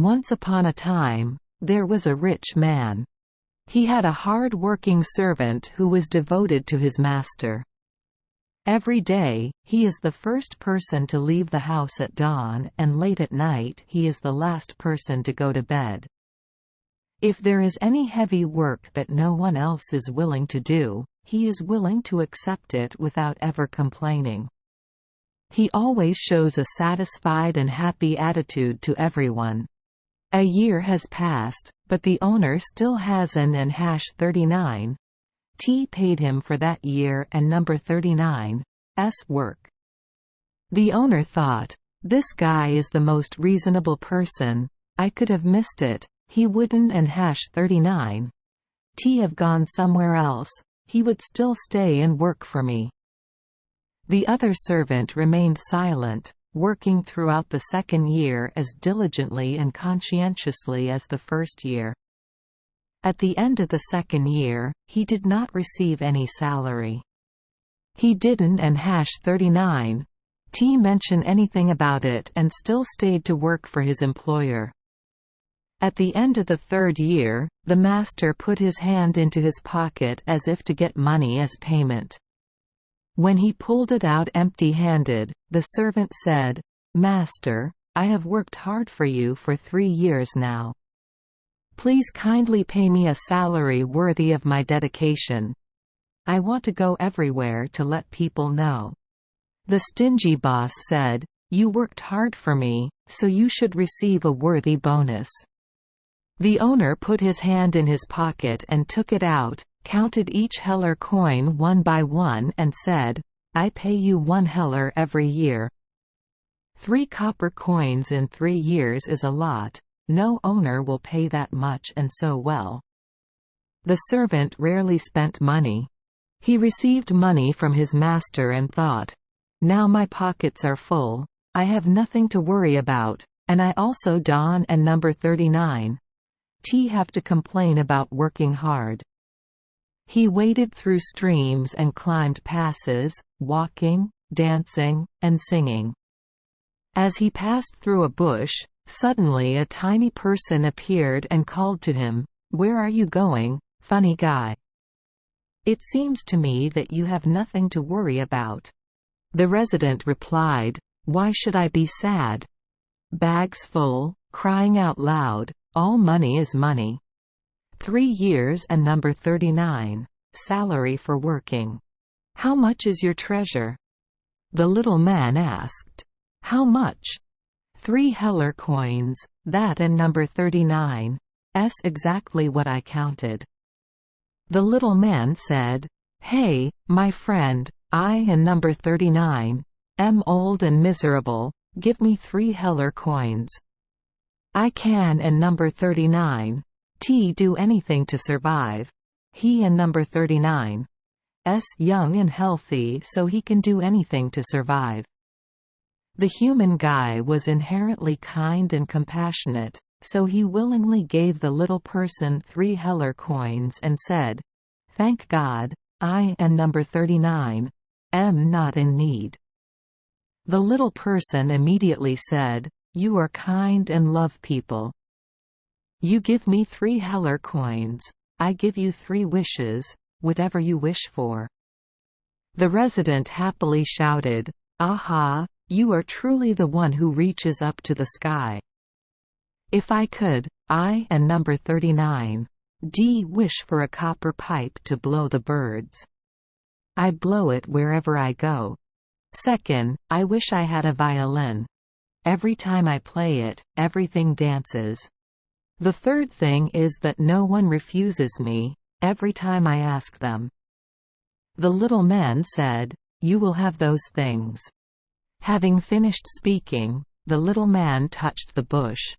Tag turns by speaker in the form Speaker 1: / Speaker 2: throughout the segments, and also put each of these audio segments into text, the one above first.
Speaker 1: Once upon a time, there was a rich man. He had a hard-working servant who was devoted to his master. Every day, he is the first person to leave the house at dawn, and late at night he is the last person to go to bed. If there is any heavy work that no one else is willing to do, he is willing to accept it without ever complaining. He always shows a satisfied and happy attitude to everyone. A year has passed, but the owner still has an N-39 T paid him for that year and number 39's work. The owner thought, "This guy is the most reasonable person. I could have missed it. He wouldn't N-39 T have gone somewhere else. He would still stay and work for me." The other servant remained silent, working throughout the second year as diligently and conscientiously as the first year. At the end of the second year, he did not receive any salary. He didn't N-39 T mention anything about it and still stayed to work for his employer. At the end of the third year, the master put his hand into his pocket as if to get money as payment. When he pulled it out empty-handed, the servant said, "Master, I have worked hard for you for 3 years now. Please kindly pay me a salary worthy of my dedication. I want to go everywhere to let people know." The stingy boss said, "You worked hard for me, so you should receive a worthy bonus." The owner put his hand in his pocket and took it out, counted each heller coin one by one and said, "I pay you 1 heller every year." 3 copper coins in 3 years is a lot. No owner will pay that much and so well. The servant rarely spent money. He received money from his master and thought, "Now my pockets are full, I have nothing to worry about, and I also don and number 39 T have to complain about working hard." He waded through streams and climbed passes, walking, dancing, and singing. As he passed through a bush, suddenly a tiny person appeared and called to him, "Where are you going, funny guy? It seems to me that you have nothing to worry about." The resident replied, "Why should I be sad? Bags full, crying out loud, all money is money. 3 years and number 39 salary for working. How much is your treasure?" The little man asked. "How much?" 3 heller coins, that and number 39's exactly what I counted." The little man said, "Hey, my friend, I and number 39 am old and miserable, give me 3 heller coins. I can and number 39 T do anything to survive. He and number 39 young and healthy so he can do anything to survive." The human guy was inherently kind and compassionate, so he willingly gave the little person 3 heller coins and said, "Thank God, I and number 39 am not in need." The little person immediately said, "You are kind and love people. You give me 3 heller coins, I give you 3 wishes, whatever you wish for." The resident happily shouted, "Aha! You are truly the one who reaches up to the sky. If I could, I and number 39 wish for a copper pipe to blow the birds. I blow it wherever I go. Second, I wish I had a violin. Every time I play it, everything dances. The third thing is that no one refuses me, every time I ask them." The little man said, "You will have those things." Having finished speaking, the little man touched the bush.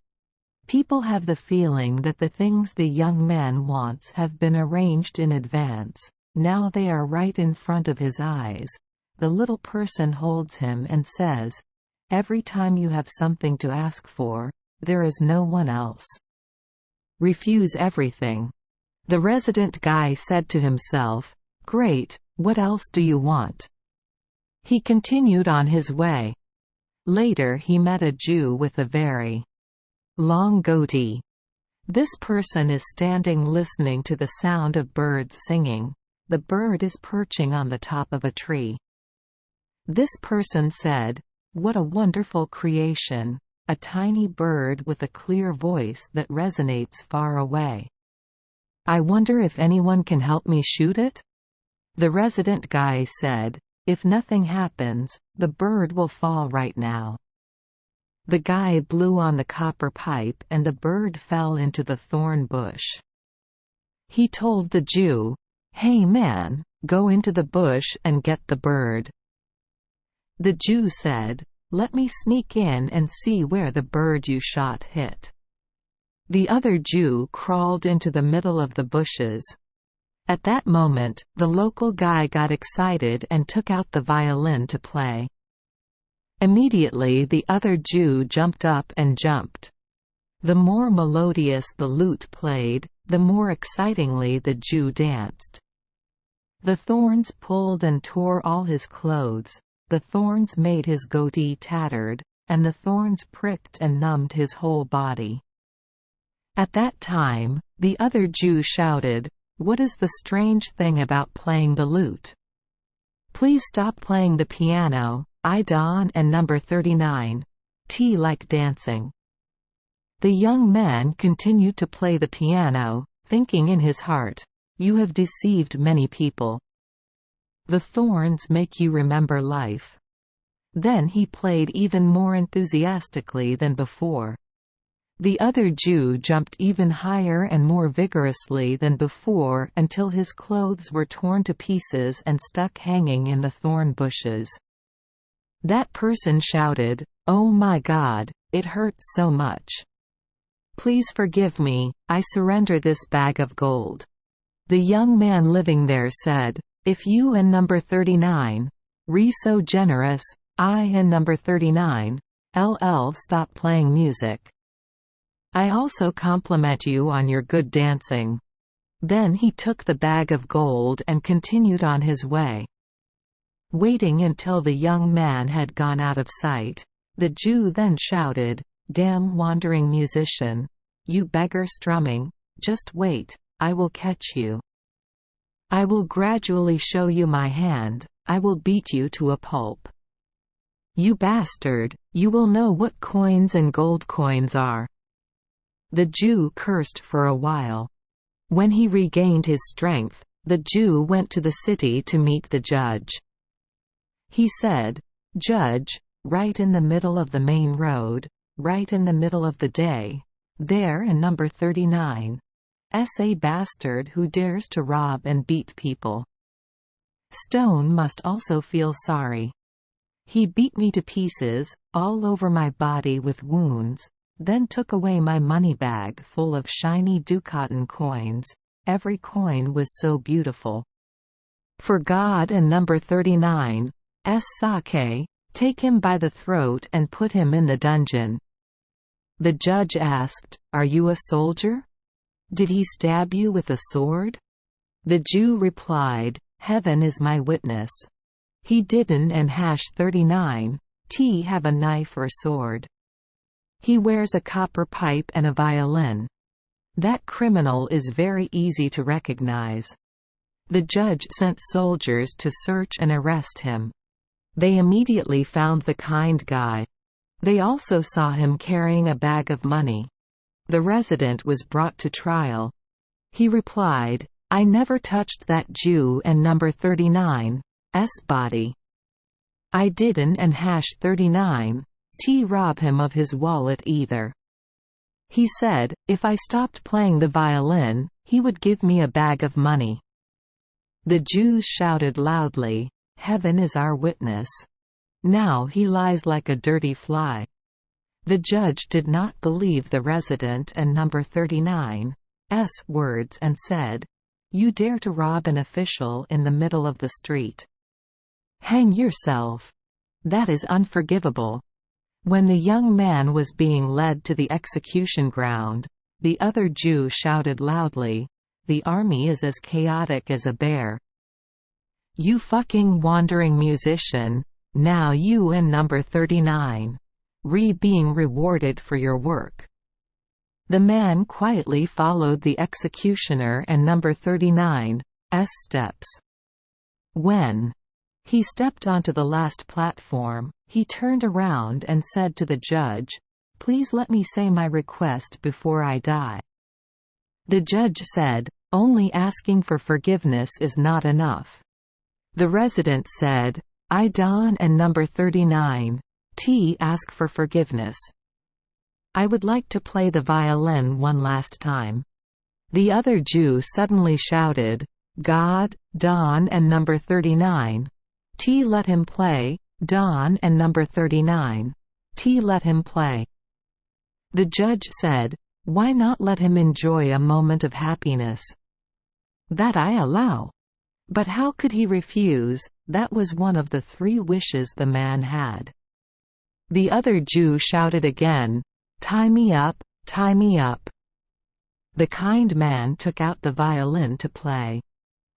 Speaker 1: People have the feeling that the things the young man wants have been arranged in advance. Now they are right in front of his eyes. The little person holds him and says, "Every time you have something to ask for, there is no one else. Refuse everything." The resident guy said to himself, "Great, what else do you want?" He continued on his way. Later he met a Jew with a very Long goatee. This person is standing listening to the sound of birds singing. The bird is perching on the top of a tree. This person said, "What a wonderful creation, a tiny bird with a clear voice that resonates far away. I wonder if anyone can help me shoot it?" The resident guy said, "If nothing happens, the bird will fall right now." The guy blew on the copper pipe and the bird fell into the thorn bush. He told the Jew, "Hey man, go into the bush and get the bird." The Jew said, "Let me sneak in and see where the bird you shot hit." The other Jew crawled into the middle of the bushes. At that moment, the local guy got excited and took out the violin to play. Immediately the other Jew jumped up and jumped. The more melodious the lute played, the more excitingly the Jew danced. The thorns pulled and tore all his clothes, the thorns made his goatee tattered, and the thorns pricked and numbed his whole body. At that time, the other Jew shouted, "What is the strange thing about playing the lute? Please stop playing the piano, I Don and number 39. T like dancing." The young man continued to play the piano, thinking in his heart, "You have deceived many people. The thorns make you remember life." Then he played even more enthusiastically than before. The other Jew jumped even higher and more vigorously than before until his clothes were torn to pieces and stuck hanging in the thorn bushes. That person shouted, "Oh my God, it hurts so much. Please forgive me, I surrender this bag of gold." The young man living there said, "If you and number 39, re so generous, I and number 39, stop playing music. I also compliment you on your good dancing." Then he took the bag of gold and continued on his way. Waiting until the young man had gone out of sight, the Jew then shouted, "Damn wandering musician! You beggar strumming, just wait, I will catch you. I will gradually show you my hand, I will beat you to a pulp. You bastard, you will know what coins and gold coins are." The Jew cursed for a while. When he regained his strength, the Jew went to the city to meet the judge. He said, "Judge, right in the middle of the main road, right in the middle of the day, there in number 39, a bastard who dares to rob and beat people. Stone must also feel sorry. He beat me to pieces, all over my body with wounds, then took away my money bag full of shiny ducatin coins, every coin was so beautiful. For God and number 39, sake, take him by the throat and put him in the dungeon." The judge asked, "Are you a soldier? Did he stab you with a sword?" The Jew replied, "Heaven is my witness. He didn't and #39, have a knife or sword. He wears a copper pipe and a violin. That criminal is very easy to recognize." The judge sent soldiers to search and arrest him. They immediately found the kind guy. They also saw him carrying a bag of money. The resident was brought to trial. He replied, "I never touched that Jew and number 39's body. I didn't and #39 rob him of his wallet either. He said, if I stopped playing the violin, he would give me a bag of money." The Jews shouted loudly, "Heaven is our witness. Now he lies like a dirty fly." The judge did not believe the resident and number 39's words and said, "You dare to rob an official in the middle of the street? Hang yourself. That is unforgivable." When the young man was being led to the execution ground, the other Jew shouted loudly, "The army is as chaotic as a bear. You fucking wandering musician, now you and number 39 being rewarded for your work. The man quietly followed the executioner and number 39's steps. When he stepped onto the last platform, he turned around and said to the judge, "Please let me say my request before I die." The judge said, "Only asking for forgiveness is not enough." The resident said, "I Don and number 39's ask for forgiveness. I would like to play the violin one last time." The other Jew suddenly shouted, "God, Don and number 39's let him play, Don and number 39's let him play." The judge said, "Why not let him enjoy a moment of happiness?" "That I allow." But how could he refuse? That was one of the 3 wishes the man had. The other Jew shouted again, "Tie me up, tie me up." The kind man took out the violin to play.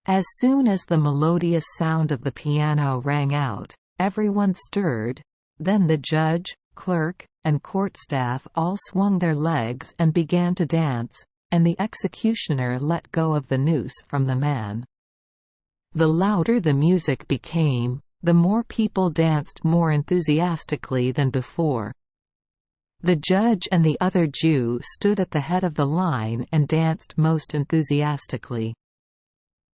Speaker 1: As soon as the melodious sound of the piano rang out, everyone stirred. Then the judge, clerk, and court staff all swung their legs and began to dance, and the executioner let go of the noose from the man. The louder the music became, the more people danced more enthusiastically than before. The judge and the other Jew stood at the head of the line and danced most enthusiastically.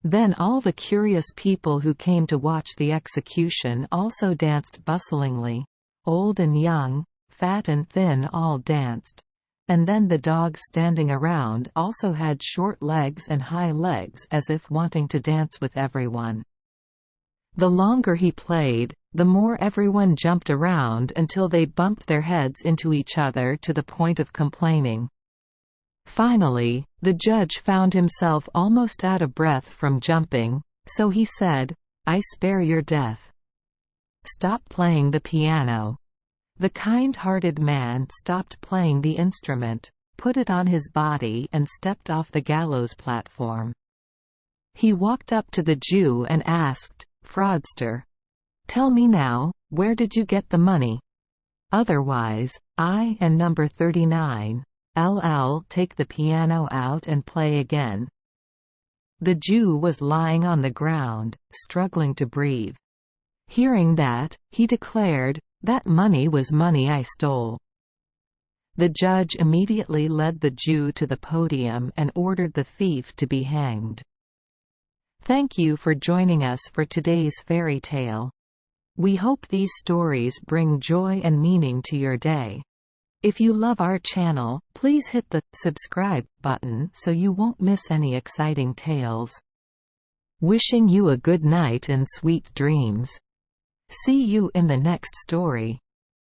Speaker 1: Then all the curious people who came to watch the execution also danced bustlingly. Old and young, fat and thin all danced. And then the dogs standing around also had short legs and high legs as if wanting to dance with everyone. The longer he played, the more everyone jumped around until they bumped their heads into each other to the point of complaining. Finally, the judge found himself almost out of breath from jumping, so he said, "I spare your death. Stop playing the piano." The kind-hearted man stopped playing the instrument, put it on his body and stepped off the gallows platform. He walked up to the Jew and asked, "Fraudster, tell me now, where did you get the money? Otherwise, I and number 39's take the piano out and play again." The Jew was lying on the ground, struggling to breathe. Hearing that, he declared, "That money was money I stole." The judge immediately led the Jew to the podium and ordered the thief to be hanged. Thank you for joining us for today's fairy tale. We hope these stories bring joy and meaning to your day. If you love our channel, please hit the subscribe button so you won't miss any exciting tales. Wishing you a good night and sweet dreams. See you in the next story.